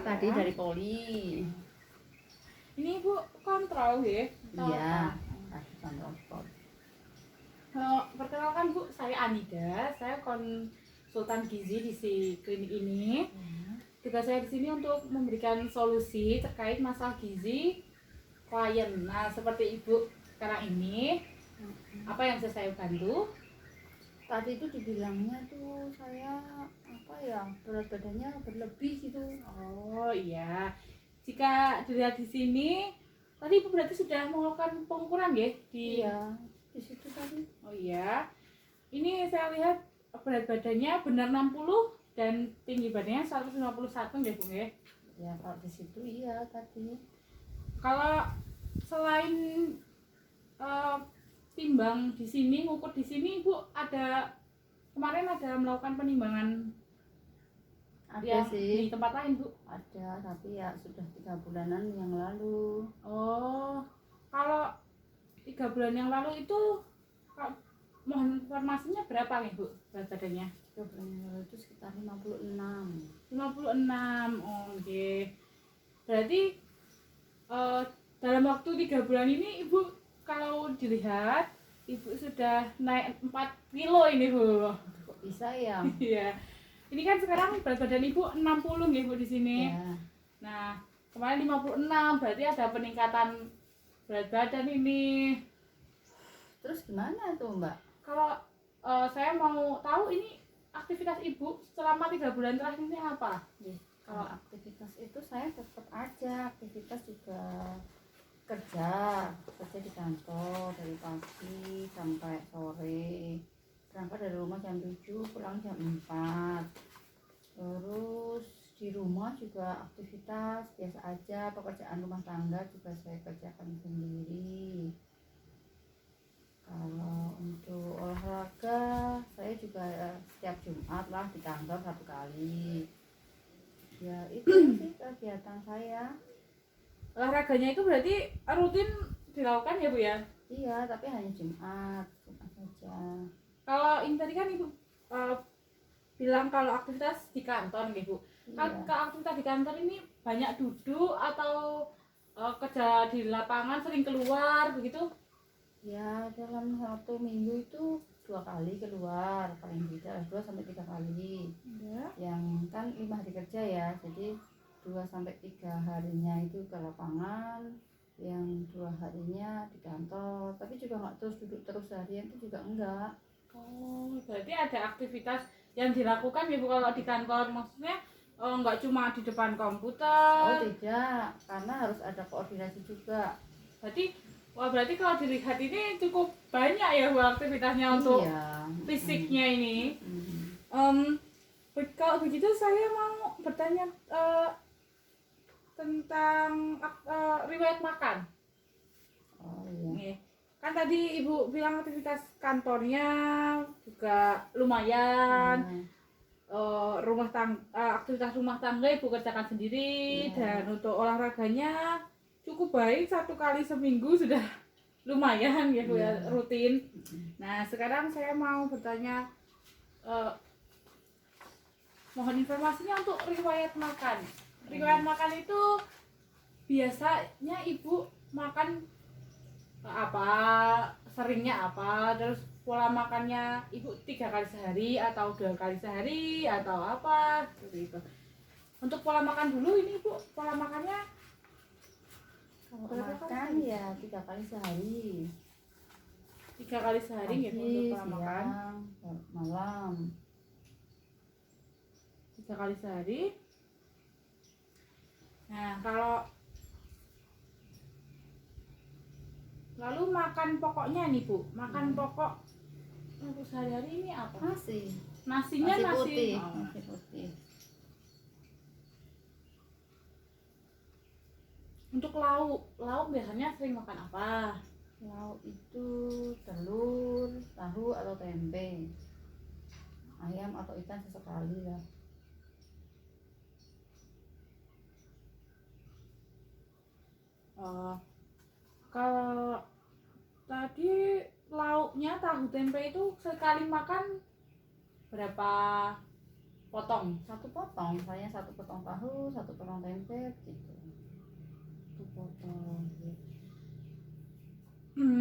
Keluar tadi dari poli. Ini Ibu kontrol ya? Iya, tadi kontrol. Perkenalkan Bu, saya Anida, saya konsultan gizi di si klinik ini. Tugas saya di sini untuk memberikan solusi terkait masalah gizi klien. Nah, seperti Ibu sekarang ini, apa yang bisa saya bantu? Tadi itu dibilangnya tuh saya apa ya, berat badannya berlebih gitu. Oh iya, jika dilihat di sini, tadi Ibu berarti sudah melakukan pengukuran ya? Iya, di situ tadi. Oh iya, ini saya lihat berat badannya benar 60 dan tinggi badannya 151 ya Bu ya? Ya kalau di situ iya tadi. Kalau selain timbang di sini, ngukur di sini, Bu ada kemarin ada melakukan penimbangan Ada yang sih. di tempat lain, Bu? Ada, tapi ya sudah 3 bulanan yang lalu. Oh, kalau 3 bulan yang lalu itu mohon informasinya berapa nih Bu berat badannya? 3 bulan yang lalu itu sekitar 56. 56, oh oke. Berarti dalam waktu 3 bulan ini Ibu kalau dilihat Ibu sudah naik 4 kilo ini Bu. Kok bisa ya? Iya. Ini kan sekarang berat badan Ibu 60 nih Bu di sini. Ya. Nah, kemarin 56, berarti ada peningkatan berat badan ini. Terus gimana tuh Mbak? Kalau saya mau tahu ini aktivitas Ibu selama 3 bulan terakhir ini apa? Kalau aktivitas itu saya tetap aja, aktivitas juga kerja di kantor dari pagi sampai sore. Berangkat dari rumah jam 7, pulang jam 4. Terus di rumah juga aktivitas biasa aja, pekerjaan rumah tangga juga saya kerjakan sendiri. Kalau untuk olahraga saya juga setiap Jumat lah di kantor 1 kali. Ya itu sih kegiatan saya. Olahraganya itu berarti rutin dilakukan ya Bu ya? Iya, tapi hanya Jumat saja. Kalau ini tadi kan Ibu bilang kalau aktivitas di kantor nih Bu. Iya. Kalau aktivitas di kantor ini banyak duduk atau kerja di lapangan sering keluar begitu? Ya dalam 1 minggu itu 2 kali keluar, paling tidak 2 sampai 3 kali. Ya. Yang kan 5 hari kerja ya, jadi 2 sampai 3 harinya itu ke lapangan, yang 2 harinya di kantor. Tapi juga nggak terus duduk terus seharian, itu juga enggak. Oh, berarti ada aktivitas yang dilakukan ya Bu kalau di kantor, maksudnya nggak cuma di depan komputer. Oh tidak, karena harus ada koordinasi juga. Berarti kalau dilihat ini cukup banyak ya Bu aktivitasnya untuk Iya. fisiknya ini. Mm. Kalau begitu saya mau bertanya tentang riwayat makan. Oh iya. Nih, kan tadi Ibu bilang aktivitas kantornya juga lumayan. Aktivitas rumah tangga Ibu kerjakan sendiri. Iya. Dan untuk olahraganya cukup baik, 1 kali seminggu sudah lumayan ya Bu ya, Iya. rutin. Nah sekarang saya mau bertanya, mohon informasinya untuk riwayat makan. Riwayat makan itu biasanya Ibu makan apa, seringnya apa, terus pola makannya Ibu 3 kali sehari atau 2 kali sehari atau apa seperti itu. Untuk pola makan dulu ini Bu, pola makannya Kalau berapa makan kali? ya 3 kali sehari. 3 kali sehari ya Bu untuk pola makan. Siang, malam. 3 kali sehari. Nah, kalau lalu makan pokoknya nih Bu, makan pokok untuk sehari-hari ini apa? Nasi. Nasinya Nasi nasi putih. oh. Nasi putih. Untuk lauk biasanya sering makan apa? Lauk itu telur, tahu atau tempe, ayam atau ikan sesekali lah. Kalau tadi lauknya tahu tempe itu sekali makan berapa potong. Satu potong, saya satu potong tahu, satu potong tempe gitu. Satu potong.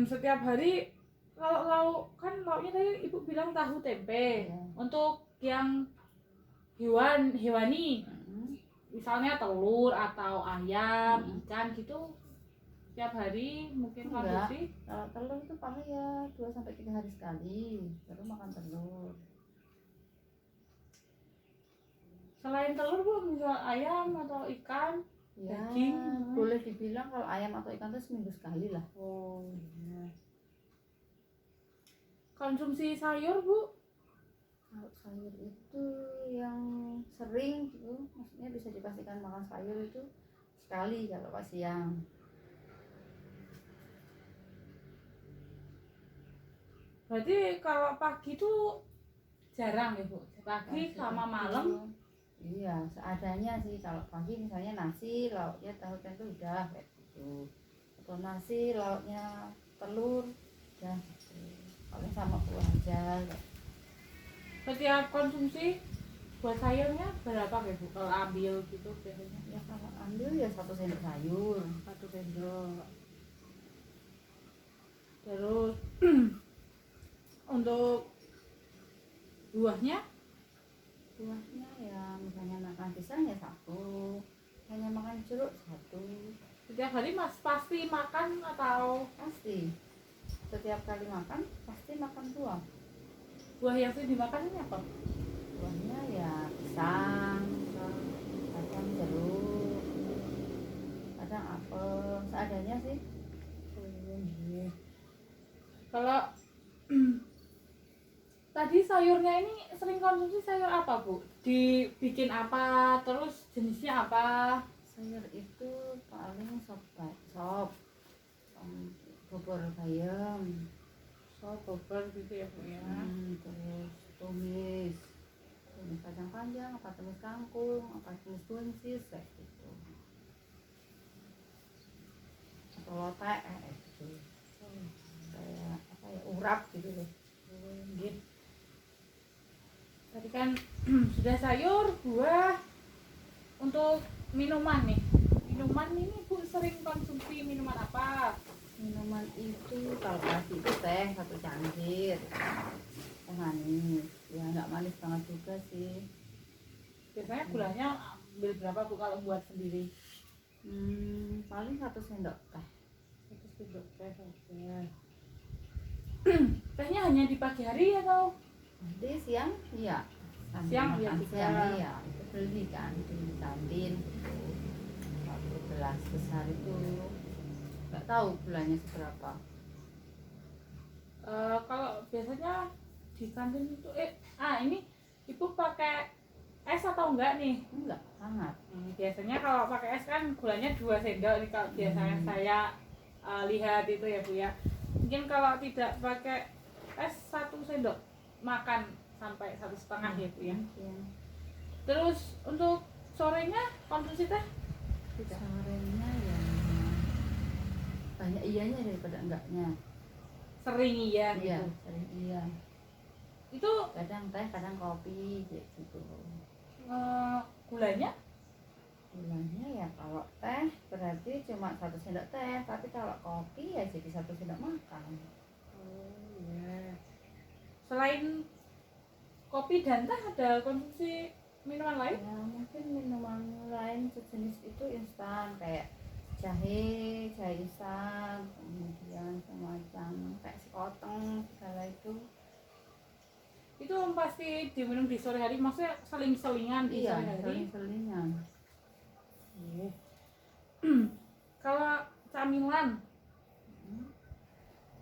Setiap hari kalau lauk kan lauknya tadi ibu bilang tahu tempe. Iya. Untuk yang hewani, misalnya telur atau ayam, ikan gitu, setiap hari mungkin Enggak. konsumsi. Kalau telur itu paling ya 2 sampai 3 hari sekali baru makan telur. Selain telur bu, misal ayam atau ikan, Ya, daging. boleh dibilang kalau ayam atau ikan itu seminggu sekali lah. Oh iya. Konsumsi sayur bu? Kalau sayur itu yang sering gitu, maksudnya bisa dipastikan makan sayur itu sekali kalau pas siang. Berarti kalau pagi tuh jarang ya bu? Pagi sama malam? Iya, seadanya sih. Kalau pagi misalnya nasi, lauknya tahu tempe udah kayak gitu. Atau nasi, lauknya telur, udah gitu. Paling sama kuah aja. Setiap konsumsi buat sayurnya berapa ya bu? Kalau ambil gitu biasanya? Ya kalau ambil ya 1 sendok sayur. 1 sendok. Terus untuk buahnya? Buahnya ya misalnya makan pisang ya 1, hanya makan jeruk 1. Setiap hari mas pasti makan atau Pasti setiap kali makan pasti makan buah. buah yang sering dimakan ini apa? Buahnya ya pisang, kadang jeruk, kadang apel, seadanya sih. Kalau tadi sayurnya ini sering konsumsi sayur apa bu? Dibikin apa? Terus jenisnya apa? Sayur itu paling sop, bubur bayam, Sop, bubur gitu ya bu ya. terus tumis kacang panjang, apa tumis kangkung, apa tumis buncis kayak gitu, atau lotek kayak gitu, kayak apa ya, urap gitu loh. Gitu. Tadi kan sudah sayur, buah. Untuk minuman nih, minuman ini bu sering konsumsi minuman apa? Minuman itu kalau pagi itu teh 1 cangkir, teh manis, ya nggak manis banget juga sih. Biasanya gulanya ambil berapa bu kalau buat sendiri? Paling 1 sendok teh. 1 sendok teh saja. Tehnya hanya di pagi hari atau Nanti siang iya, sambil siang? makan Iya juga. siang iya, itu beli kan di kantin gitu. Satu gelas besar itu nggak tahu gulanya seberapa. Kalau biasanya di kantin itu ini ibu pakai es atau enggak nih? Enggak hangat. Biasanya kalau pakai es kan gulanya 2 sendok nih kalau biasanya saya lihat itu ya bu ya. Mungkin kalau tidak pakai es 1 sendok makan sampai 1,5 ya bu ya. Terus untuk sorenya konsumsi teh? Sorenya ya banyak iyanya daripada enggaknya. Sering iya Iya, gitu. sering iya. Itu Kadang teh, kadang kopi kayak gitu. gulanya? Gulanya ya kalau teh berarti cuma 1 sendok teh, tapi kalau kopi ya jadi 1 sendok makan. Oh iya. Selain kopi dan teh ada konsumsi minuman lain? Ya mungkin minuman lain sejenis itu instan, kayak jahe instan, kemudian semacam kayak sekoteng segala itu. Itu pasti diminum di sore hari, maksudnya seling-selingan di Iya, sore hari. seling-selingan. Kalau camilan?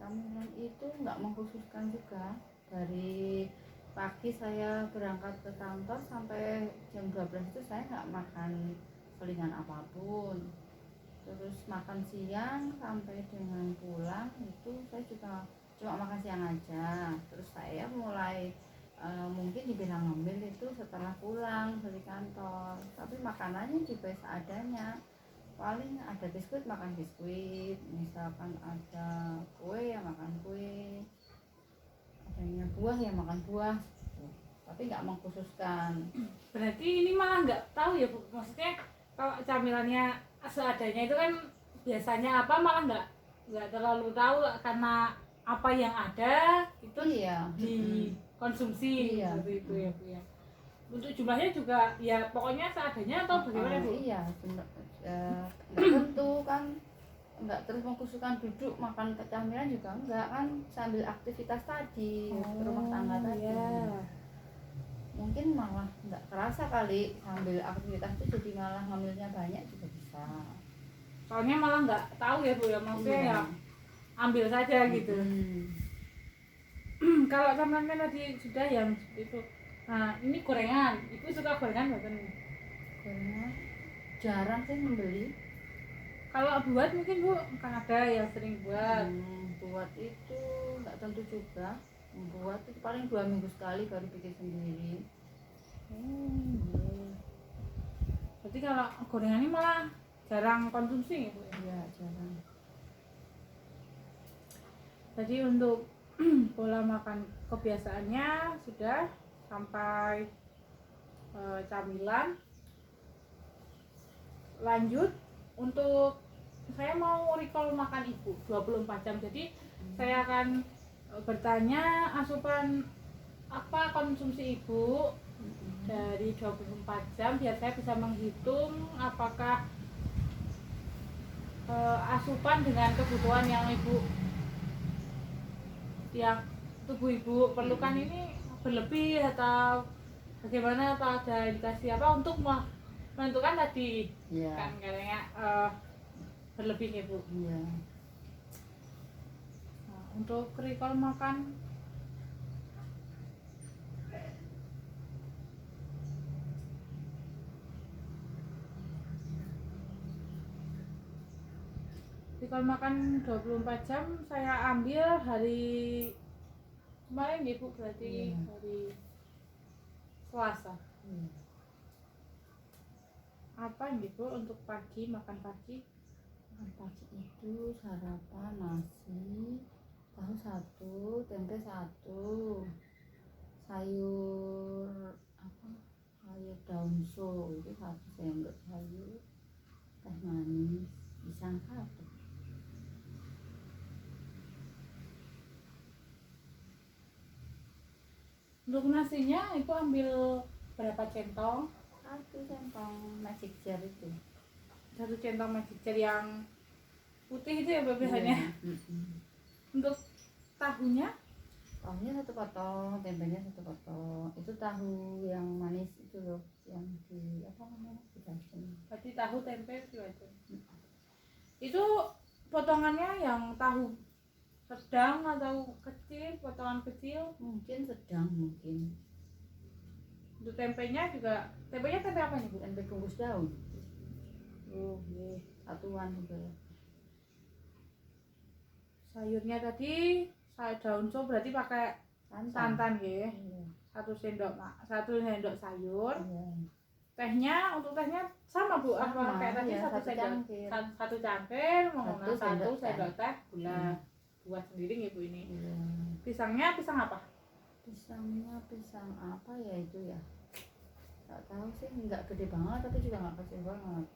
Camilan itu nggak mengkhususkan juga. Dari pagi saya berangkat ke kantor sampai jam 12 itu saya nggak makan selingan apapun. Terus makan siang sampai dengan pulang itu saya juga cuma makan siang aja. Terus saya mulai mungkin dibilang ngemil itu setelah pulang dari kantor, tapi makanannya juga seadanya. Paling ada biskuit makan biskuit, misalkan ada kue ya makan kue, adanya buah ya makan buah. tapi nggak mengkhususkan. Berarti ini malah nggak tahu ya Bu, maksudnya kalau camilannya seadanya itu kan biasanya apa, malah nggak terlalu tahu karena apa yang ada itu Iya. dikonsumsi Iya. seperti itu ya Bu ya. Untuk jumlahnya juga ya pokoknya seadanya atau bagaimana Bu? Iya, nggak tentu kan, nggak terus mengkhususkan duduk makan camilan juga enggak kan, sambil aktivitas tadi rumah tangga tadi. Iya. Mungkin malah nggak kerasa kali sambil aktivitas itu jadi malah ngambilnya banyak juga bisa. Soalnya malah nggak tahu ya Bu ya, maksudnya Iya. ya ambil saja gitu. Kalau camilan tadi sudah yang itu. Nah, ini gorengan. Ibu suka gorengan nggak kan? Gorengan jarang sih membeli. Kalau buat mungkin Bu kan ada yang sering buat. Buat itu nggak tentu juga. Buat itu paling 2 minggu sekali baru bikin sendiri. Iya. Berarti kalau gorengan ini malah jarang konsumsi ya Bu? Iya, jarang. Jadi untuk pola makan kebiasaannya sudah sampai camilan. Lanjut untuk saya mau recall makan Ibu 24 jam. Jadi saya akan bertanya asupan apa konsumsi Ibu dari 24 jam biar saya bisa menghitung apakah asupan dengan kebutuhan yang tubuh Ibu perlukan ini berlebih atau bagaimana, atau ada indikasi apa untuk menentukan tadi. Iya. Kan katanya berlebih ya Bu. Iya. Nah, untuk recall makan recall makan 24 jam saya ambil hari kemarin ya Bu, berarti Iya. hari Selasa. Iya. Apa nih Bu untuk pagi, makan pagi? Makan pagi itu sarapan nasi, tahu 1, tempe 1, sayur apa? Sayur daun so itu 1 sendok sayur, teh manis, pisang 1. Untuk nasinya Ibu ambil berapa centong? 1 centong magic jar itu. 1 centong magic jar yang putih itu ya Bu biasanya. Iya. Untuk tahunya? Tahunya 1 potong, tempenya 1 potong. Itu tahu yang manis itu loh, yang di apa namanya, dibacem. Berarti tahu tempe dibacem. Itu potongannya yang tahu sedang atau kecil, potongan kecil? Mungkin sedang mungkin. Untuk tempenya juga, tempenya tempe apa nih Bu? Tempe bungkus daun. Oh, iya. Satuan juga. Sayurnya tadi sayur daun so berarti pakai santan ya. Iya. 1 sendok sayur. Iya. Tehnya, untuk tehnya sama Bu, Sama, apa kayak tadi ya, 1 sendok cangkir. 1 cangkir menggunakan 1 sendok teh gula. Buat sendiri nih Bu ini. Iya. Pisangnya pisang apa? Pisangnya pisang apa ya itu ya? Nggak tahu sih, nggak gede banget tapi juga nggak kecil banget.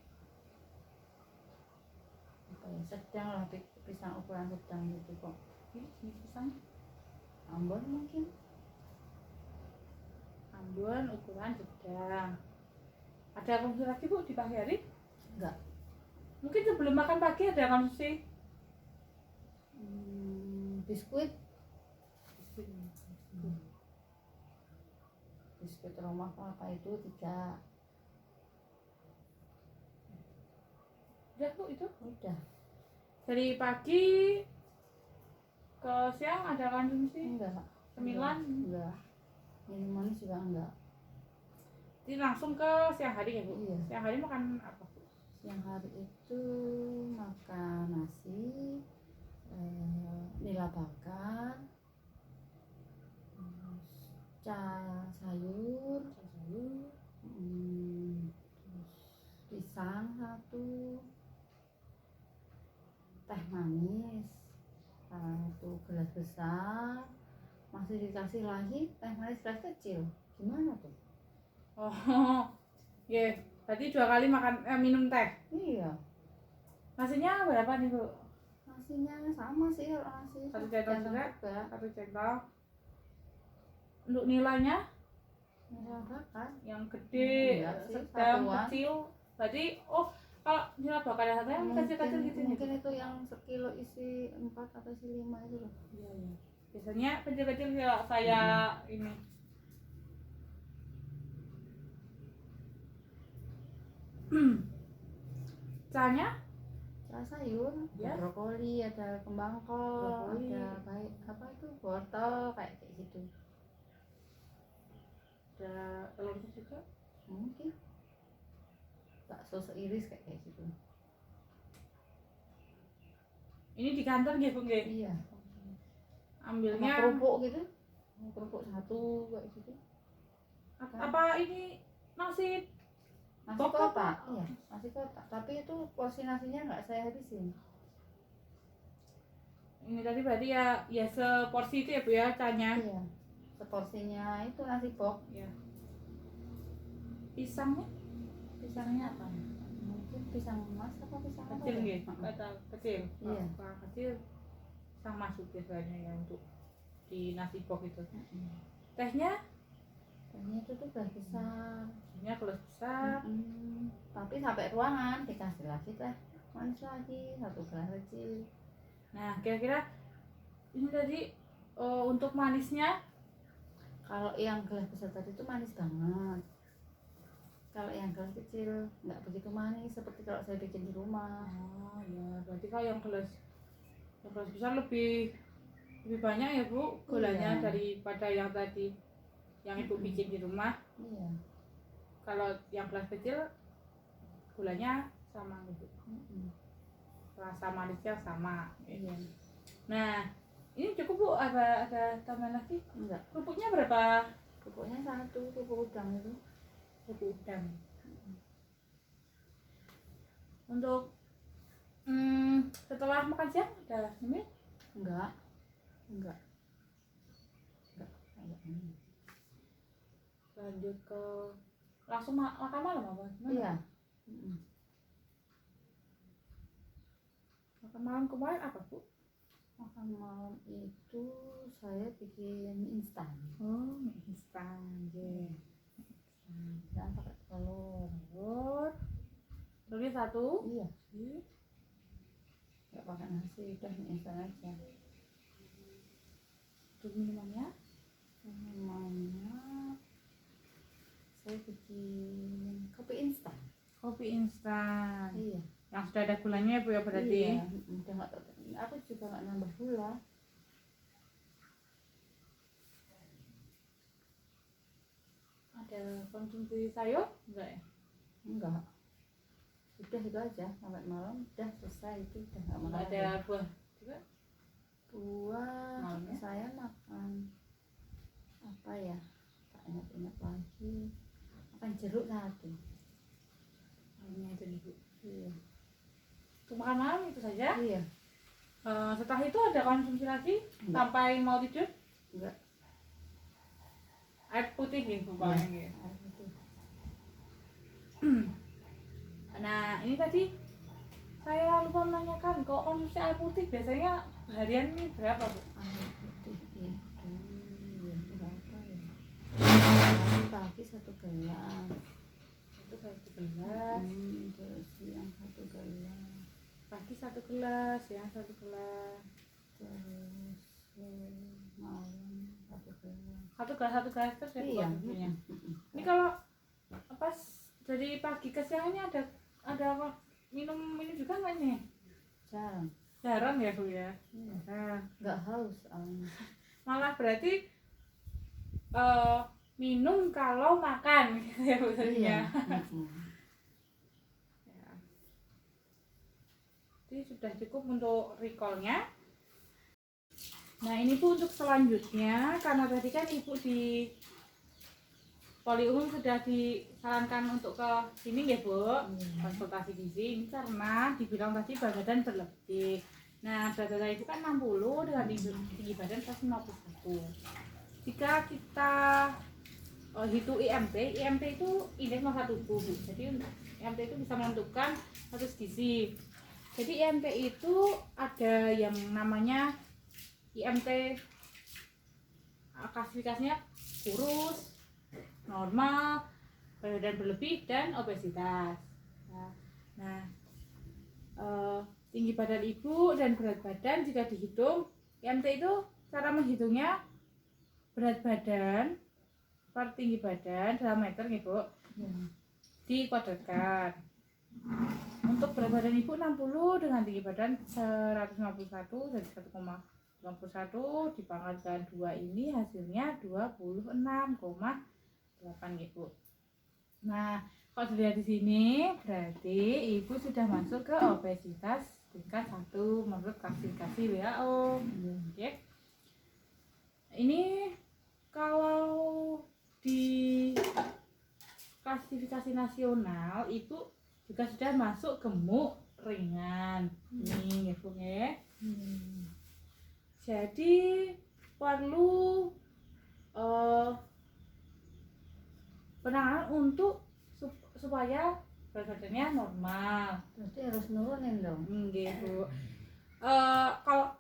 Apa ya, sedang lah, pisang ukuran sedang gitu kok. Ini jenis pisang Ambon mungkin. Ambon ukuran sedang. Ada konsumsi lagi Bu di pagi hari? Enggak. Mungkin sebelum makan pagi ada konsumsi Biskuit. Biskuit rumah apa itu 3. Udah Bu itu? Udah. Dari pagi ke siang ada konsumsi? Enggak. Cemilan? Enggak. Minum manis juga enggak. Jadi langsung ke siang hari ya Bu? Iya. Siang hari makan apa Bu? Siang hari itu makan nasi, nila bakar, terus sayur, terus pisang 1, teh manis 1 gelas besar, masih dikasih lagi teh manis gelas kecil Gimana tuh? Oh, ya. Berarti 2 kali makan minum teh. Iya. Nasinya berapa nih, Bu? Nasinya sama sih kalau nasi. 1 centong juga. juga. 1 centong. Untuk nilainya Nilai bakar. yang gede, Enggak sih, sedang, satuan. kecil. Berarti kalau nilai bakar yang satu yang kecil-kecil gitu. Mungkin itu yang sekilo isi 4 atau isi 5 itu loh. Iya, iya. Biasanya kecil-kecil kayak saya ini. Cahnya Cara sayur, Ya. ada brokoli, ada kembang kol, Brokoli. ada kayak apa itu wortel kayak gitu. ada telurnya juga. Mungkin bakso seiris kayak gitu. Ini di kantor nggih, Bu nggih. Iya. Sama Ambilnya kerupuk gitu. Kerupuk satu kayak gitu. apa ini nasi Nasi Kotak. kotak. Iya, nasi kotak. Tapi itu porsi nasinya nggak saya habisin. ini tadi berarti ya seporsi itu ya, Bu ya, cahnya. Iya. Seporsinya itu nasi box. Ya. Pisangnya Pisangnya apa? Mungkin pisang emas apa pisang apa? kecil ya? nggih, Heeh. kata kecil. Iya. Kalau kecil pisang masuk biasanya ya untuk di nasi box itu. Heeh. Tehnya Tehnya itu tuh udah besar. tehnya gelas besar. Tapi sampai ruangan dikasih lagi teh manis lagi 1 gelas kecil. Nah, kira-kira ini tadi untuk manisnya Kalau yang gelas besar tadi itu manis banget. Kalau yang gelas kecil nggak begitu manis seperti kalau saya bikin di rumah. oh ya, berarti kalau yang gelas besar lebih banyak ya, Bu, gulanya Iya. daripada yang tadi yang Ibu bikin di rumah. Iya. Kalau yang gelas kecil gulanya sama gitu. Rasa manisnya sama. Iya. Nah, ini cukup, Bu, ada tambahan lagi? Enggak. Kerupuknya berapa? Kerupuknya 1 kerupuk udang itu. Kerupuk udang. Untuk setelah makan siang ada nyemil? Enggak. Enggak. Lanjut ke langsung makan malam apa gimana? Iya. Makan malam kemarin apa, Bu? Makan malam itu saya bikin mie instan. Oh, mie instan, ya. Dan pakai telur. Telurnya 1. Iya. Nggak pakai nasi, udah mie instan aja. Untuk minumannya Namanya saya bikin kopi instan. kopi instan. Iya. Yang sudah ada gulanya ya, Bu ya, berarti. Iya. Udah nggak tahu. Aku juga nggak nambah gula. Ada konsumsi sayur enggak ya? Enggak. Udah itu aja sampai malam udah selesai itu udah nggak makan. Ada buah juga? Buah Malamnya? saya makan apa ya? Tak ingat lagi. Makan jeruk 1. Malamnya aja nih, Bu. Iya. Untuk makan malam itu saja. Iya. Setelah itu ada konsumsi lagi Enggak. sampai mau tidur? Enggak. Air putih gitu, Pak. Iya. Air putih. Nah, ini tadi saya lupa menanyakan, kok konsumsi air putih biasanya harian ini berapa, Bu? Air putih itu ya berapa ya? Pagi 1 gelas. Itu 1 gelas. Terus siang 1 gelas. Pagi 1 gelas, siang 1 gelas. Terus malam 1 gelas. 1 gelas terus ya, Bu, Iya. konsumsinya. Ini kalau pas dari pagi ke siang ini ada apa? Minum juga nggak nih? Jarang ya, Bu ya. Iya. Nah, Nggak haus malah berarti minum kalau makan gitu ya, Bu, sebenarnya. Ya. Jadi sudah cukup untuk recallnya. Nah, ini Bu untuk selanjutnya, karena tadi kan Ibu di Poli Umum sudah disarankan untuk ke sini ya, Bu, konsultasi gizi. Ini karena dibilang tadi berat badan berlebih. Nah, berat badan Ibu kan 60 dengan tinggi badan 151. Jika kita hitung IMT itu indeks massa tubuh Bu. Jadi IMT itu bisa menentukan status gizi. Jadi IMT itu ada yang namanya IMT klasifikasinya kurus, normal, berat badan berlebih, dan obesitas. Nah, tinggi badan ibu dan berat badan jika dihitung, IMT itu cara menghitungnya berat badan per tinggi badan dalam meter nih Bu, dikuadratkan. Untuk berat badan ibu 60 dengan tinggi badan 151 jadi 1,91 dipangkatkan 2 ini hasilnya 26,8 gitu. Nah, kalau dilihat di sini berarti ibu sudah masuk ke obesitas tingkat 1 menurut klasifikasi WHO. Oke. Ini kalau di klasifikasi nasional ibu juga sudah masuk gemuk ringan. Nih, Bu ya. Jadi perlu penanganan untuk supaya berat badannya normal. Berarti harus nurunin dong. Bu. Kalau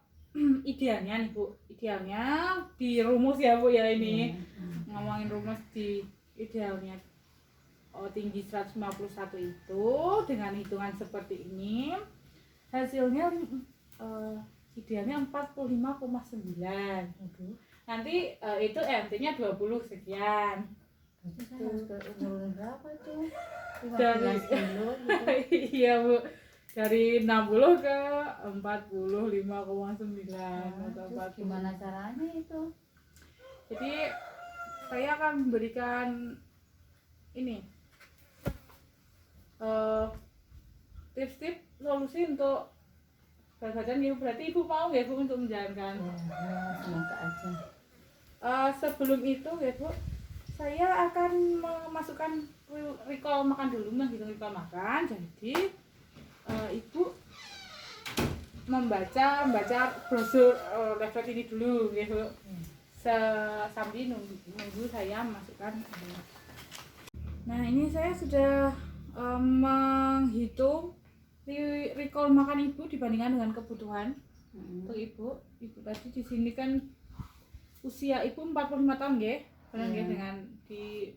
idealnya nih Bu, idealnya di rumus ya Bu ya ini. Ngomongin rumus di idealnya tinggi 151 itu dengan hitungan seperti ini hasilnya idealnya 45,9. Nanti itu MT-nya 20 sekian. Berarti saya harus ke nurunin berapa tuh? Dari 15 kilo gitu. iya Bu, dari 60 ke 45,9 atau Terus gimana caranya itu? Jadi saya akan memberikan ini tips-tips solusi untuk berat badan ibu. Berarti ibu mau ya Bu untuk menjalankan? Ya, semoga aja. Sebelum itu ya Bu, saya akan memasukkan recall makan dulu, menghitung recall makan. Jadi ibu membaca brosur level ini dulu ya Bu. Sambil nunggu saya masukkan. Nah, ini saya sudah menghitung recall makan ibu dibandingkan dengan kebutuhan untuk ibu. Ibu tadi di sini kan usia ibu 45 tahun ya, benar ya, dengan di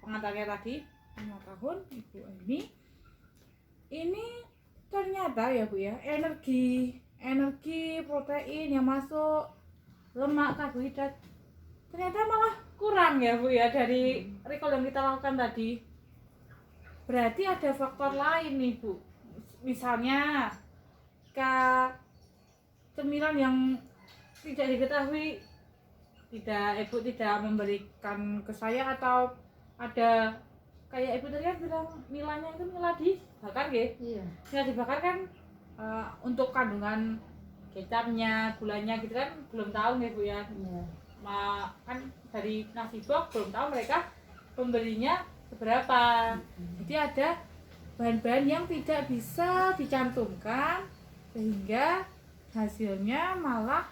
pengantarnya tadi 5 tahun ibu ini ternyata ya Bu ya, energi protein yang masuk, lemak, karbohidrat ternyata malah kurang ya Bu ya dari recall yang kita lakukan tadi. Berarti ada faktor lain nih Bu, misalnya cemilan yang tidak diketahui, ibu tidak memberikan ke saya, atau ada kayak ibu tadi bilang nilainya itu nilai dibakar ya. Iya. Nilai dibakar kan untuk kandungan kecapnya, gulanya gitu kan belum tahu ya Bu ya. Iya. Kan dari nasi box belum tahu mereka pembelinya seberapa. Jadi ada bahan-bahan yang tidak bisa dicantumkan sehingga hasilnya malah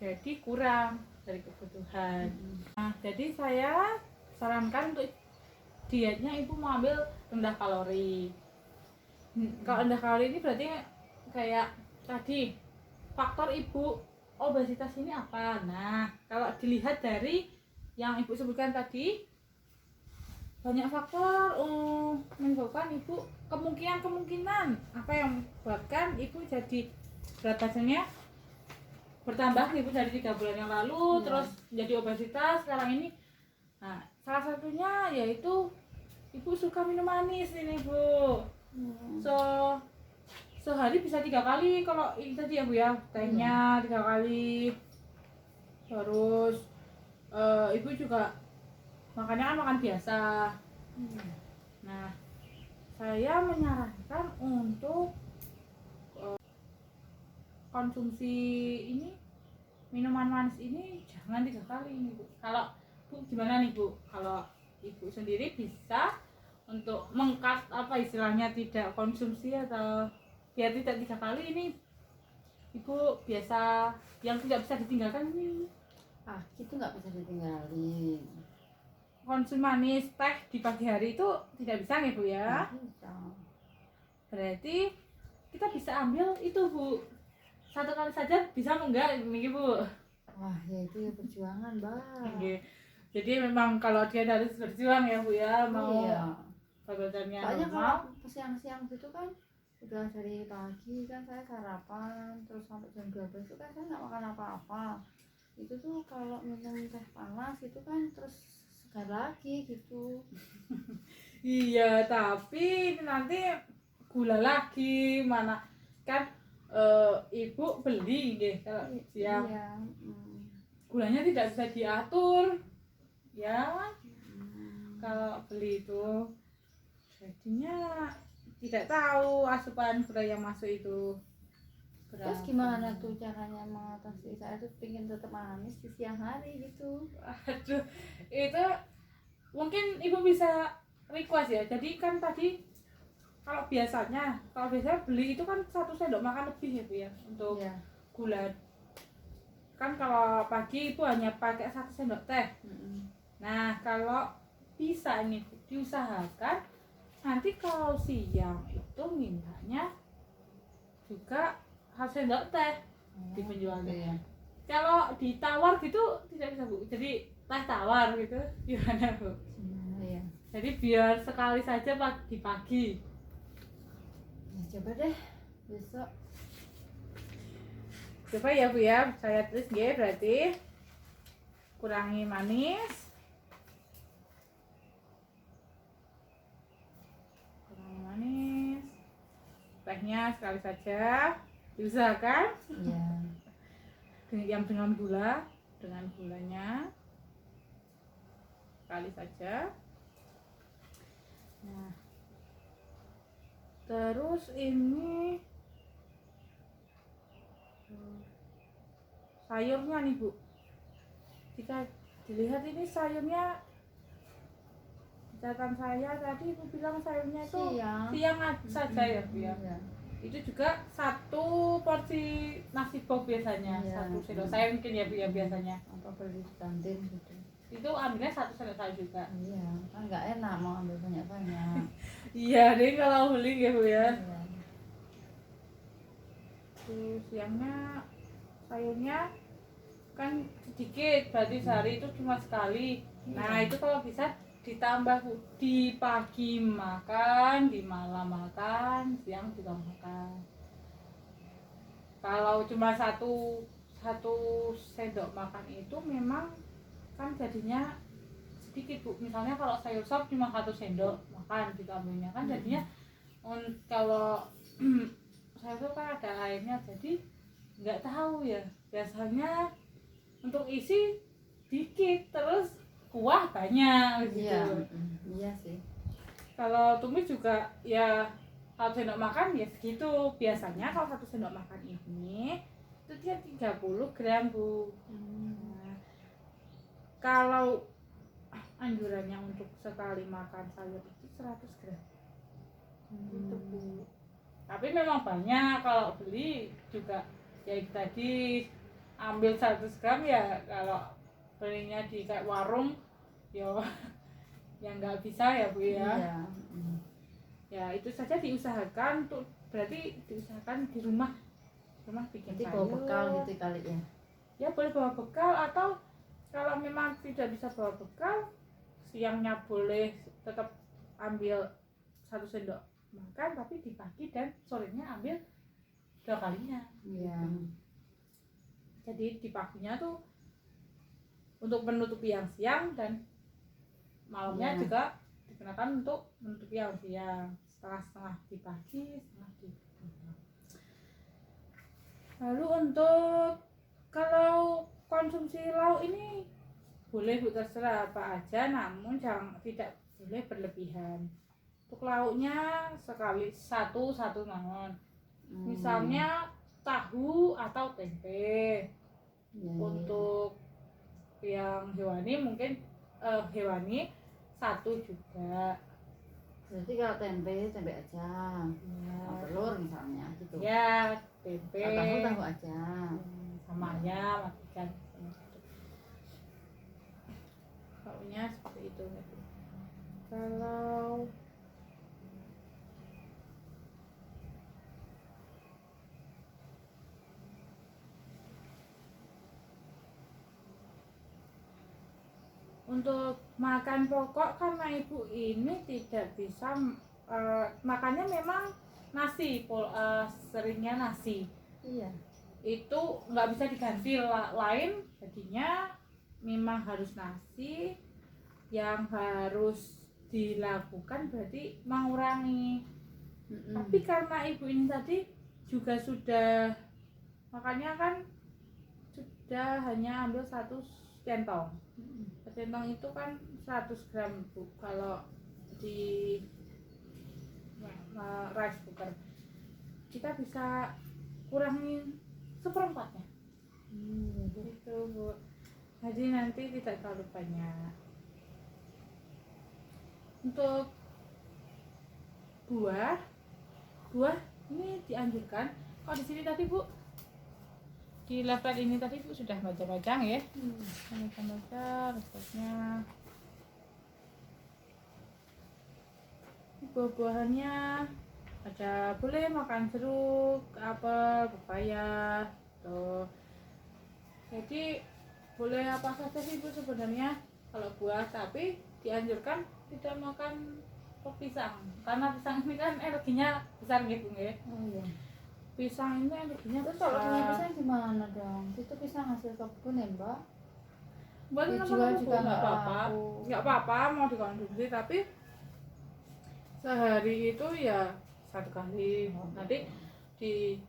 jadi kurang dari kebutuhan. Nah, jadi saya sarankan untuk dietnya ibu mau ambil rendah kalori. Kalau rendah kalori ini berarti kayak tadi faktor ibu obesitas ini apa? Nah, kalau dilihat dari yang ibu sebutkan tadi, banyak faktor menyebabkan ibu kemungkinan apa yang menyebabkan ibu jadi berat badannya bertambah ibu dari 3 bulan yang lalu, terus menjadi obesitas sekarang ini. Nah, salah satunya yaitu ibu suka minum manis ini Bu. Sehari bisa 3 kali kalau ini tadi ya Bu ya, tehnya 3 kali. Terus ibu juga makannya kan makan biasa. Nah, saya menyarankan untuk konsumsi ini minuman manis ini jangan 3 kali ini Bu. Kalau Bu gimana nih Bu? Kalau ibu sendiri bisa untuk mengkat apa istilahnya tidak konsumsi atau biar tidak 3 kali ini ibu biasa yang tidak bisa ditinggalkan ini? Itu nggak bisa ditinggalin. konsumsi manis teh di pagi hari itu tidak bisa nih Bu ya. Nggak bisa. Berarti kita bisa ambil itu Bu, satu kali saja bisa enggak nih Bu? Wah ya itu ya perjuangan Mbak. Oke. Jadi memang kalau dia harus berjuang ya Bu ya, mau Iya. badannya Soalnya normal. kalau siang-siang gitu kan udah dari pagi kan saya sarapan terus sampai jam 12 itu kan saya nggak makan apa-apa. Itu tuh kalau minum teh panas itu kan terus segar lagi gitu. Iya, tapi nanti gula lagi mana kan ibu beli deh kalau siang. Iya. Gulanya tidak bisa diatur ya Hmm. kalau beli itu, jadinya tidak tahu asupan gula yang masuk itu Terus berapa. gimana tuh caranya mengatasi? Saya tuh pengen tetap manis di siang hari gitu. Aduh, itu mungkin ibu bisa request ya. Jadi kan tadi kalau biasanya beli itu kan 1 sendok makan lebih ya Bu ya untuk Iya. gula. Kan kalau pagi ibu hanya pakai 1 sendok teh. Nah kalau bisa ini diusahakan nanti kalau siang itu mintanya juga 1 sendok teh di penjualnya. Iya. Kalau ditawar gitu tidak bisa Bu, jadi teh tawar gitu gimana Bu? Iya. Jadi biar sekali saja pagi-pagi. Ya, coba deh besok. Coba ya Bu ya, saya tulis ya, berarti kurangi manis, tehnya sekali saja diusahakan Iya. yang dengan gulanya sekali saja. Nah terus ini sayurnya nih Bu, jika dilihat ini sayurnya catatan saya tadi ibu bilang sayurnya itu siang saja ya Bu ya. Iya. Itu juga 1 porsi nasi box biasanya, Iya. 1 sendok sayur mungkin ya Bu ya biasanya. Apa beli di kantin gitu. Itu ambilnya 1 sendok sayur juga. Iya, kan nggak enak mau ambil banyak-banyak. Iya deh kalau beli ya Bu ya. Iya. Terus siangnya sayurnya kan sedikit, berarti sehari itu cuma sekali. Nah itu kalau bisa ditambah Bu, di pagi makan, di malam makan, siang juga makan. Kalau cuma satu sendok makan itu memang kan jadinya sedikit Bu. Misalnya kalau sayur sop cuma 1 sendok makan gitu ambilnya kan jadinya kalau sayur sop kan ada airnya, jadi nggak tahu ya, biasanya untuk isi dikit terus kuah banyak gitu. Iya. Iya sih. Kalau tumis juga ya 1 sendok makan ya segitu. Biasanya kalau 1 sendok makan ini itu dia 30 gram Bu. Nah, kalau anjurannya untuk sekali makan sayur itu 100 gram gitu Bu. Tapi memang banyak kalau beli juga ya itu tadi ambil 100 gram ya, kalau belinya di kayak warung yo yang nggak bisa ya Bu ya. Iya. Ya itu saja diusahakan untuk, berarti diusahakan di rumah bikin Nanti sayur. bawa bekal gitu kali ya. Ya boleh bawa bekal, atau kalau memang tidak bisa bawa bekal, siangnya boleh tetap ambil 1 sendok makan tapi di pagi dan sorenya ambil 2 kalinya. Iya. Jadi di paginya tuh untuk menutupi yang siang dan malamnya Iya. juga digunakan untuk menutupi yang siang, setengah-setengah di pagi, setengah di malam. Lalu untuk kalau konsumsi lauk ini boleh Bu, terserah apa aja, namun tidak boleh berlebihan. Untuk lauknya sekali satu mawon. Misalnya tahu atau tempe. Iya. Untuk yang hewani mungkin hewani 1 juga. Berarti kalau tempe aja. Kalau telur misalnya gitu. Ya tempe. Kalau tahu aja. Sama ayam, ikan. Lauknya seperti gitu. Kalau untuk makan pokok karena ibu ini tidak bisa makannya memang nasi, seringnya nasi. Iya. Itu nggak bisa diganti lain, jadinya memang harus nasi. Yang harus dilakukan berarti mengurangi. Tapi karena ibu ini tadi juga sudah makannya kan sudah hanya ambil 1 centong. Centong itu kan 100 gram Bu, kalau di rice cooker kita bisa kurangin 1/4-nya. Itu Bu, jadi nanti tidak terlalu banyak. Untuk buah ini dianjurkan. Kalau di sini tadi Bu, di level ini tadi Bu sudah baca-baca ya. Baca resepnya. Buah-buahannya ada, boleh makan jeruk, apel, pepaya tuh. Jadi boleh apa saja sih Bu sebenarnya kalau buah, tapi dianjurkan tidak makan pisang karena pisang ini kan energinya besar gitu ya. Iya. Pisang ini energinya Terus kalau punya besar. pisang gimana dong? Itu pisang hasil kebun ya Mbak? Boleh Dijual juga nggak apa-apa, laku. nggak apa-apa mau dikonsumsi, tapi sehari itu ya 1 kali. Nanti di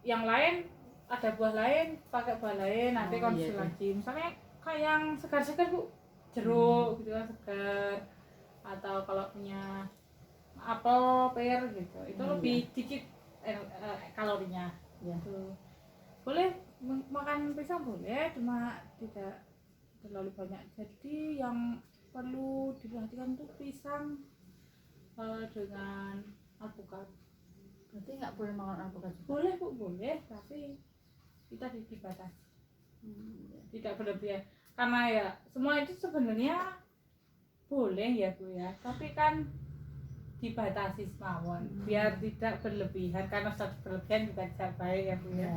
yang lain ada buah lain, pakai buah lain, nanti konsumsi iya. lagi. Misalnya kayak yang segar-segar Bu, jeruk gitu kan segar, atau kalau punya apel, pear gitu, itu lebih dikit kalorinya. Iya. Tuh. Boleh makan pisang, boleh, cuma tidak terlalu banyak. Jadi yang perlu diperhatikan tuh pisang dengan alpukat. Berarti nggak boleh makan alpukat juga? Boleh Bu, boleh, tapi kita dibatasi. Iya. Tidak berlebihan. Karena ya semua itu sebenarnya boleh ya Bu ya, tapi kan dibatasi semawon biar tidak berlebihan, karena saat berlebihan juga tidak baik ya Bu ya.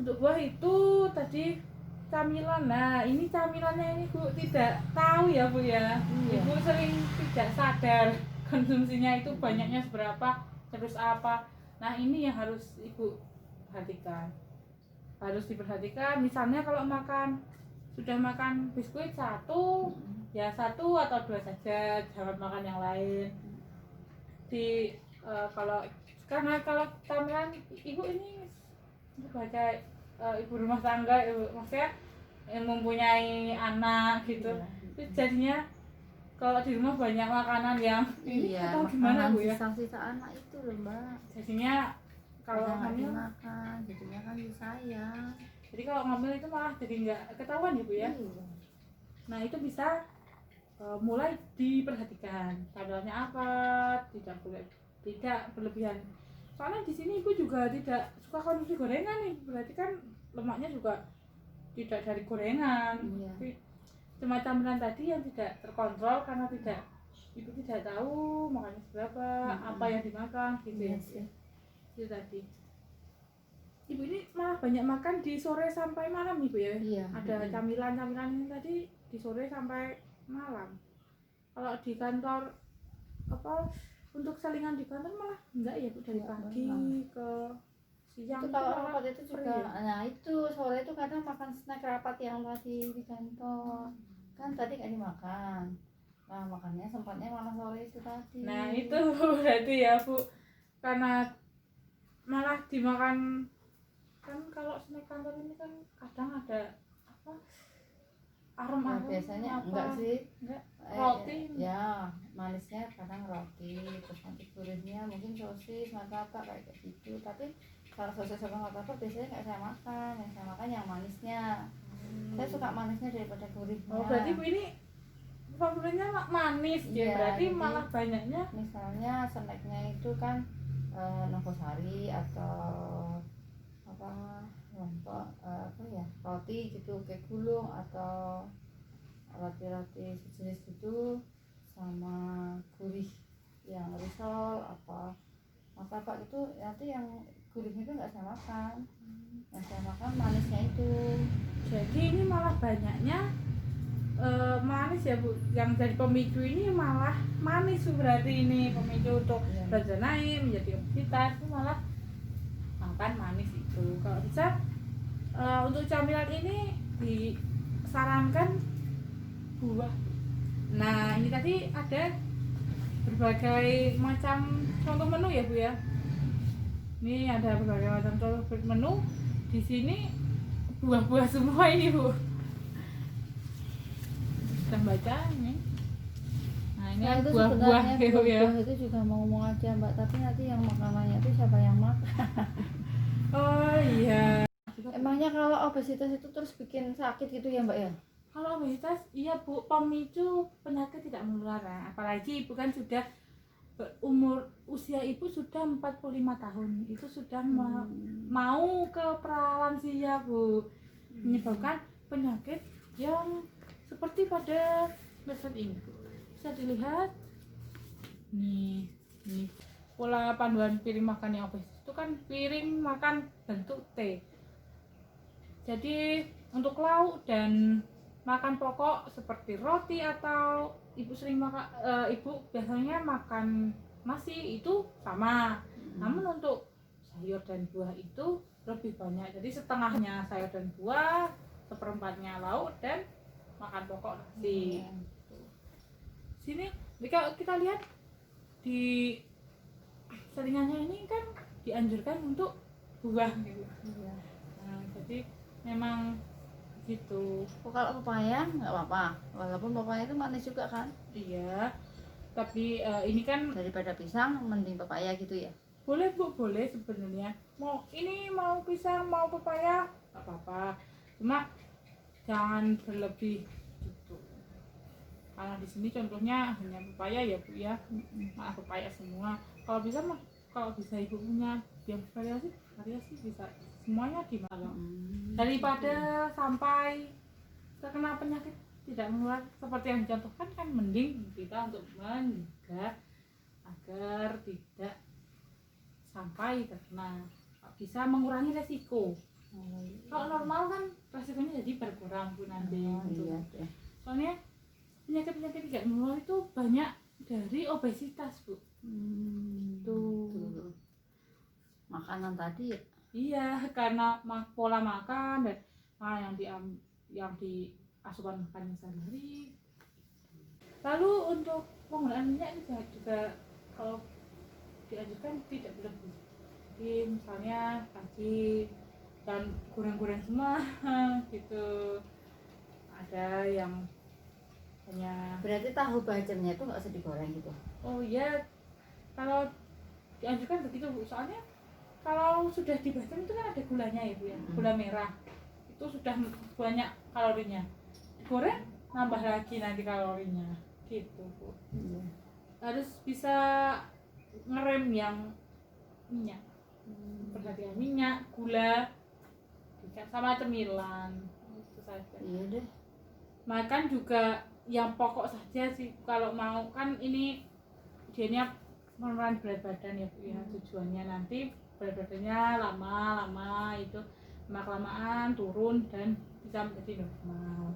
Untuk buah itu tadi camilan. Nah, ini camilannya ini Bu tidak tahu ya Bu ya. Ibu sering tidak sadar konsumsinya itu banyaknya seberapa, terus apa. Nah, ini yang harus Ibu perhatikan. Harus diperhatikan, misalnya kalau sudah makan biskuit 1, ya 1 atau 2 saja, jangan makan yang lain. Karena kalau camilan Ibu ini sebagai ibu rumah tangga, maksudnya yang mempunyai anak gitu, itu jadinya kalau di rumah banyak makanan yang ini atau gimana Bu ya, sisa-sisa anak itu loh Mbak, jadinya kalau hamil makan jadinya kan disayang. Jadi kalau ngambil itu malah jadi nggak ketahuan ya Bu ya. Nah itu bisa mulai diperhatikan tampilannya apa, tidak berlebihan. Soalnya di sini Ibu juga tidak suka konsumsi gorengan nih, berarti kan lemaknya juga tidak dari gorengan. Cuma camilan tadi yang tidak terkontrol karena Ibu tidak tahu makannya seberapa, apa yang dimakan gitu ya. Itu tadi. Ibu ini malah banyak makan di sore sampai malam Ibu ya. Ada camilan-camilan ini tadi di sore sampai malam. Kalau di kantor untuk salingan di kantor malah enggak ya Bu, dari pagi ke siang. Itu kalau rapat itu juga nah itu sore itu kadang makan snack rapat yang tadi di kantor kan tadi nggak dimakan. Nah makannya sempatnya malah sore itu tadi. Nah itu berarti ya Bu, karena malah dimakan kan. Kalau snack kantor ini kan kadang ada aroma biasanya enggak sih, roti ya manisnya kadang roti, terus nanti gurihnya mungkin sosis, martabak kayak gitu. Tapi kalau sosis sama martabak biasanya nggak saya makan, yang saya makan yang manisnya. Saya suka manisnya daripada gurihnya. Berarti Bu ini favoritnya manis ya, berarti malah banyaknya. Misalnya snacknya itu kan Nogosari atau roti gitu, kayak gulung atau roti-roti sejenis itu sama gurih yang risol apa martabak itu nanti yang gurihnya itu nggak saya makan, yang saya makan manisnya itu. Jadi ini malah banyaknya manis ya Bu, yang jadi pemicu ini malah manis berarti ini pemicu untuk Iya. berat badan naik menjadi obesitas itu malah makan manis itu. Kalau bisa untuk camilan ini disarankan buah. Nah ini tadi ada berbagai macam contoh menu ya Bu ya. Ini ada berbagai macam contoh menu di sini, buah-buah semua ini Bu. Kita baca ini. Nah ini Nah, itu buah-buah sebenarnya gitu ya. buah itu juga mau aja Mbak, tapi nanti yang makanannya itu siapa yang makan? Oh iya. Emangnya kalau obesitas itu terus bikin sakit gitu ya Mbak ya? Kalau obesitas iya Bu, pemicu penyakit tidak menular. Apalagi Ibu kan sudah usia Ibu sudah 45 tahun. Itu sudah mau ke pralansia Bu. Menyebabkan penyakit yang seperti pada website ini Bu. Bisa dilihat nih pola panduan piring makan yang obes itu kan piring makan bentuk T. Jadi untuk lauk dan makan pokok seperti roti atau Ibu sering makan, Ibu biasanya makan nasi itu sama. Namun untuk sayur dan buah itu lebih banyak. Jadi setengahnya sayur dan buah, seperempatnya lauk dan makan pokok nasi. Sini jika kita lihat di selingannya ini kan dianjurkan untuk buah gitu. Iya. Nah, jadi memang gitu. Kalau pepaya nggak apa-apa, walaupun pepaya itu manis juga kan. Iya. Tapi ini kan Daripada pisang mending pepaya gitu ya. boleh Bu, boleh sebenarnya. Mau pisang, mau pepaya, nggak apa-apa. Cuma jangan berlebih gitu. Karena di sini contohnya hanya pepaya ya Bu ya. Maaf pepaya semua. Kalau bisa Ibu punya yang variasi bisa semuanya gimana. Daripada sampai terkena penyakit tidak menular seperti yang dicontohkan, kan mending kita untuk mencegah agar tidak sampai terkena, bisa mengurangi resiko. Kalau normal kan resikonya jadi berkurang Bu nanti. Iya. Soalnya penyakit-penyakit tidak menular itu banyak dari obesitas Bu. Tuh. Makanan tadi ya. Iya, karena pola makan dan yang di asupan makannya sehari-hari. Lalu untuk penggunaan minyak ini juga kalau dianjurkan tidak berlebih. Jadi misalnya pagi dan goreng-goreng semua gitu. Ada yang hanya Berarti tahu bacemnya itu nggak usah digoreng gitu. oh iya, kalau dianjurkan begitu Bu. Soalnya kalau sudah dibacem itu kan ada gulanya ya Bu ya, gula merah itu sudah banyak kalorinya. Digoreng nambah lagi nanti kalorinya gitu Bu. Harus bisa ngerem yang minyak, perhatian minyak, gula, sama cemilan itu saja. Iya deh. Makan juga yang pokok saja sih kalau mau, kan ini dianya menurunkan berat badan ya Bu ya. Tujuannya nanti berat badannya lama-lama itu lama-kelamaan turun dan bisa menjadi normal.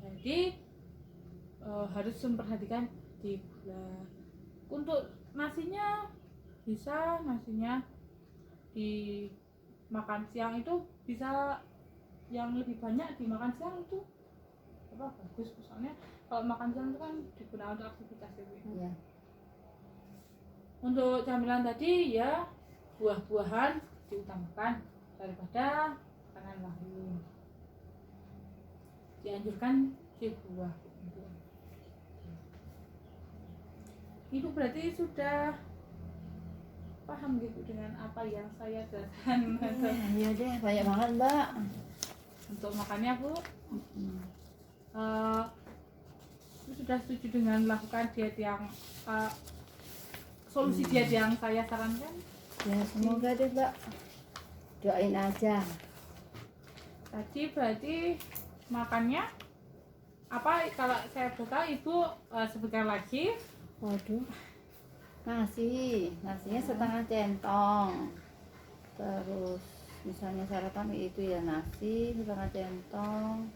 Jadi harus memperhatikan di gula. Untuk nasinya bisa di makan siang itu bisa yang lebih banyak dimakan siang itu bagus. Soalnya kalau makan siang itu kan digunakan untuk aktivitas ya Bu. Iya. Untuk camilan tadi ya buah-buahan diutamakan daripada makanan lain. Dianjurkan si buah. Ibu berarti sudah paham gitu dengan apa yang saya jelaskan. Iya deh, banyak banget Mbak. Untuk makannya Bu, sudah setuju dengan melakukan diet yang solusi diet yang saya sarankan? Ya semoga deh Mbak. Doain aja. Tadi berarti makannya apa kalau saya bertahu ibu sebutkan lagi. Waduh. Nasinya setengah centong. Terus misalnya sarapan itu ya nasi setengah centong.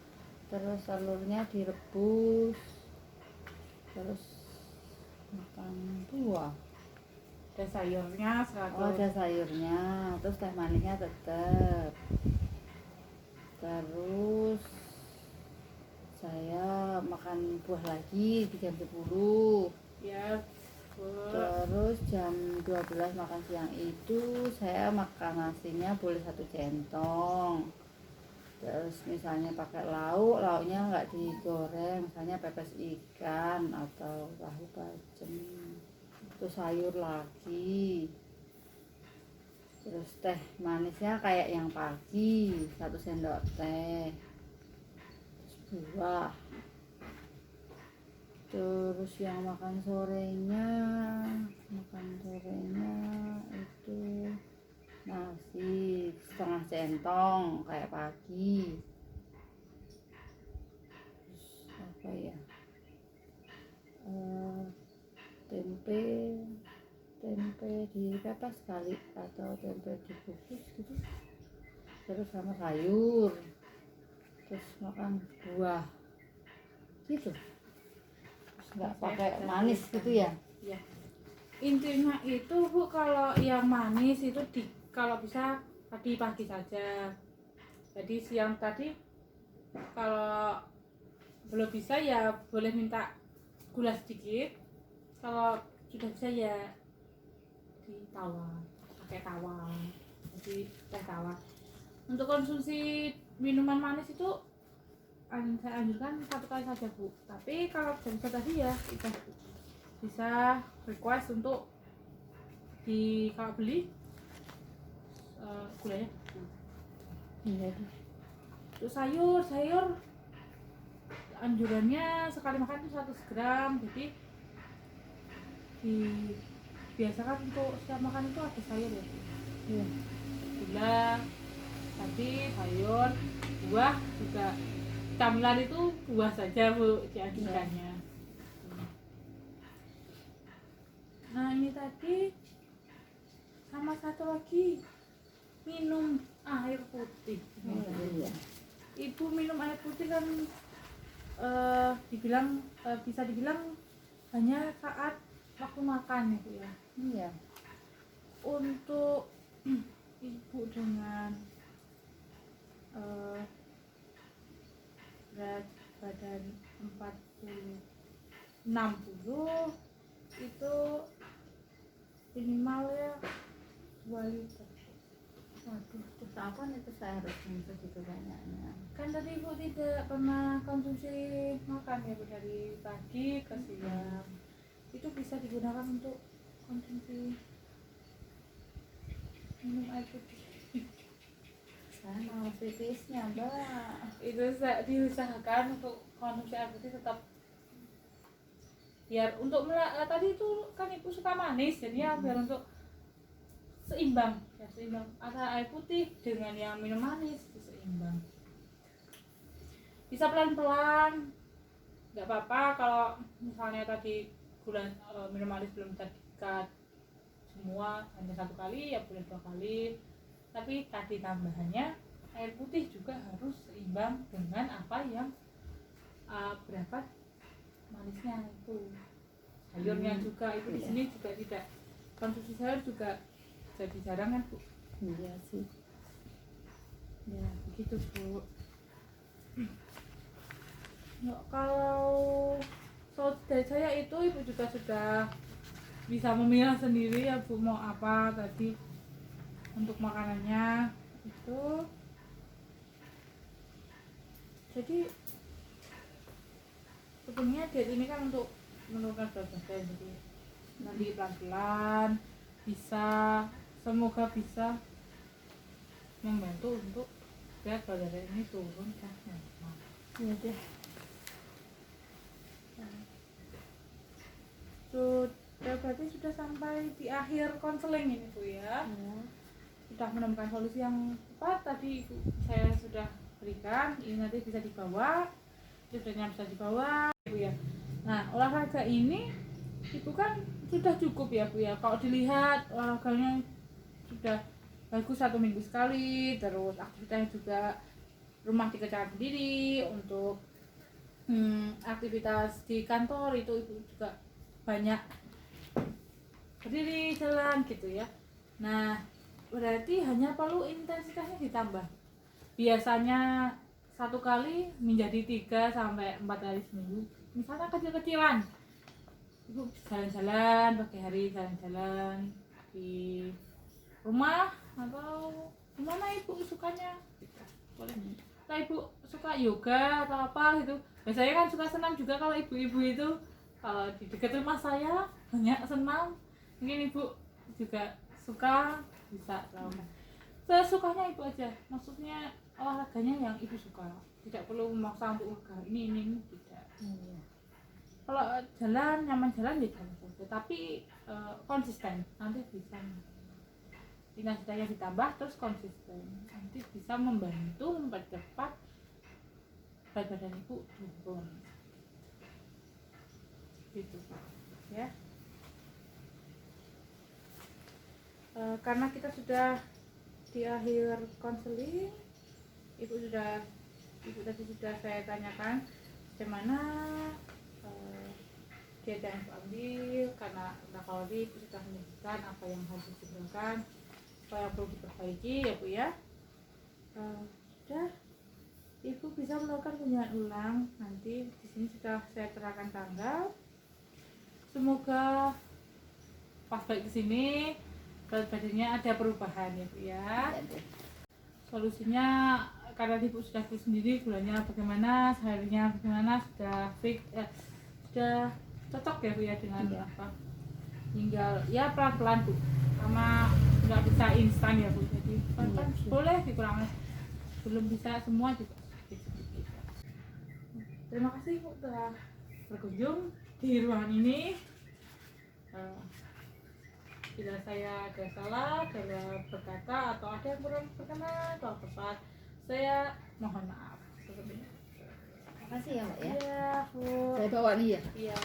Terus telurnya direbus. Terus makan buah. Dan sayurnya Oh, 100. ada sayurnya. Terus teh manisnya tetap. Terus saya makan buah lagi di jam 10. Ya Bu. Terus jam 12 makan siang itu saya makan nasinya boleh 1 centong. Terus misalnya pakai lauknya nggak digoreng, misalnya pepes ikan atau tahu bacem. Terus sayur lagi. Terus teh manisnya kayak yang pagi 1 sendok teh. Terus buah. Terus yang makan sorenya itu nasi setengah centong kayak pagi. Terus apa ya, tempe dipepes kali atau tempe dibungkus gitu. Terus sama sayur. Terus makan buah gitu. Nggak pakai manis gitu ya. Ya. Intinya itu Bu, kalau yang manis itu kalau bisa tadi pagi saja. Jadi siang tadi kalau belum bisa ya boleh minta gula sedikit. Kalau sudah bisa ya ditawar, pakai tawar. Jadi teh tawar. Untuk konsumsi minuman manis itu saya anjurkan 1 kali saja Bu. Tapi kalau bisa tadi ya kita bisa request untuk kalau beli gulanya. Iya. Terus sayur anjurannya sekali makan itu 100 gram. Jadi biasakan untuk setiap makan itu ada sayur ya. Iya. Gula, tadi sayur, buah juga. Camilan itu buah saja Bu dianjurkannya. Nah ini tadi sama satu lagi, minum air putih. Iya. Ibu minum air putih kan bisa dibilang hanya saat waktu makan ya Bu ya. Iya. Untuk ibu dengan berat badan 60 itu minimal ya 2 liter. Waduh, terus apa itu saya harus minum segitu banyaknya? Kan tadi ibu tidak pernah konsumsi makan ya Bu, dari pagi ke siang. Itu bisa digunakan untuk konsumsi minum air putih. Saya mau pipisnya Mbak. Itu diusahakan untuk konsumsi air putih tetap biar untuk tadi itu kan ibu suka manis, jadi ya biar untuk seimbang antara air putih dengan yang minum manis itu seimbang. Bisa pelan-pelan, nggak apa-apa kalau misalnya tadi gula minum manis belum terdikat semua, hanya 1 kali ya boleh 2 kali. Tapi tadi tambahannya air putih juga harus seimbang dengan apa yang berapa manisnya itu. Sayurnya juga itu di sini juga tidak, konsumsi sayur juga jadi jarang kan Bu. Iya sih. Ya begitu Bu. Ya, kalau dari saya itu ibu juga sudah bisa memilah sendiri ya Bu, mau apa tadi untuk makanannya itu. Jadi sebenarnya diet ini kan untuk menurunkan berat badan, jadi nanti pelan-pelan bisa, semoga bisa membantu untuk berat badan ini turun kan. Iya deh. Berarti sudah sampai di akhir konseling ini Bu ya. Sudah menemukan solusi yang tepat tadi saya sudah berikan. Ini nanti bisa dibawa cedera bisa dibawa Bu ya. Nah olahraga ini itu kan sudah cukup ya Bu ya, kalau dilihat olahraganya sudah bagus 1 minggu sekali, terus aktivitasnya juga rumah dikerjakan sendiri, untuk aktivitas di kantor itu ibu juga banyak berdiri jalan gitu ya. Nah berarti hanya perlu intensitasnya ditambah, biasanya 1 kali menjadi 3 sampai 4 kali seminggu, misalnya kecil-kecilan ibu jalan-jalan pagi hari, jalan-jalan di rumah atau gimana ibu sukanya gitu. Boleh. Kalau ibu suka yoga atau apa gitu, biasanya kan suka senam juga kalau ibu-ibu itu. Kalau di dekat rumah saya banyak senam, mungkin ibu juga suka, bisa lakukan sesukanya ibu aja, maksudnya olahraganya yang ibu suka, tidak perlu memaksa untuk olahraga ini tidak. Kalau jalan nyaman jalan ya jalan saja, tapi konsisten, nanti bisa intensitasnya ditambah terus konsisten, nanti bisa membantu mempercepat berat badan ibu turun gitu ya. Karena kita sudah di akhir konseling, ibu tadi sudah saya tanyakan bagaimana diet yang ibu ambil, karena kalau ibu sudah menyebutkan apa yang harus ditinggalkan, apa yang perlu diperbaiki ya Bu ya. Sudah, ibu bisa melakukan kunjungan ulang, nanti di sini sudah saya terangkan tanggal. Semoga pas balik ke sini berat badannya ada perubahan ya Bu ya. Solusinya karena ibu sudah tahu sendiri bulannya bagaimana, seharinya bagaimana, sudah fix sudah cocok ya Bu ya dengan apa, tinggal ya pelan-pelan Bu, karena nggak bisa instan ya Bu, jadi pelan-pelan boleh dikurangi, belum bisa semua juga sedikit-sedikit. Terima kasih Bu telah berkunjung di ruangan ini. Bila saya ada salah dalam berkata atau ada yang kurang berkenan atau tepat, saya mohon maaf sebelumnya. Makasih ya Mbak ya. Iya Bu. Saya bawa nih ya. Iya.